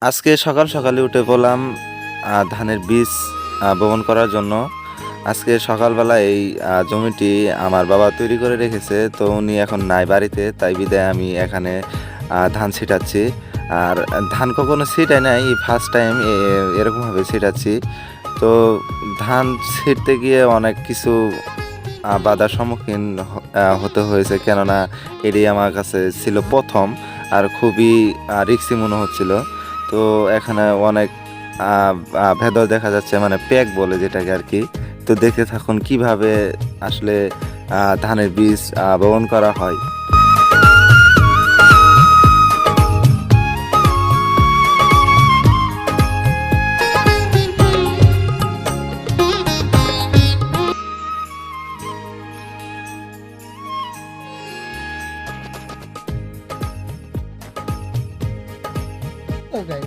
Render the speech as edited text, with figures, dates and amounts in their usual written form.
আজকে সকাল সকালে উঠে পড়লাম ধানের বীজ বপন করার জন্য। আজকে সকালবেলা এই জমিটি আমার বাবা তৈরি করে রেখেছে, তো উনি এখন নাই বাড়িতে, তাই বিদায় আমি এখানে ধান ছিটাচ্ছি। আর ধান কখনো ছিটাই নাই, এই ফার্স্ট টাইম এরকমভাবে ছিটাচ্ছি। তো ধান ছিটতে গিয়ে অনেক কিছু বাধার সম্মুখীন হতে হয়েছে, কেননা এটি আমার কাছে ছিল প্রথম, আর খুবই রিস্কি মনে হচ্ছিল। তো এখানে অনেক ভেদর দেখা যাচ্ছে, মানে প্যাক বলে যেটাকে আর কি। তো দেখতে থাকুন কিভাবে আসলে ধানের বীজ বপন করা হয়। Okay.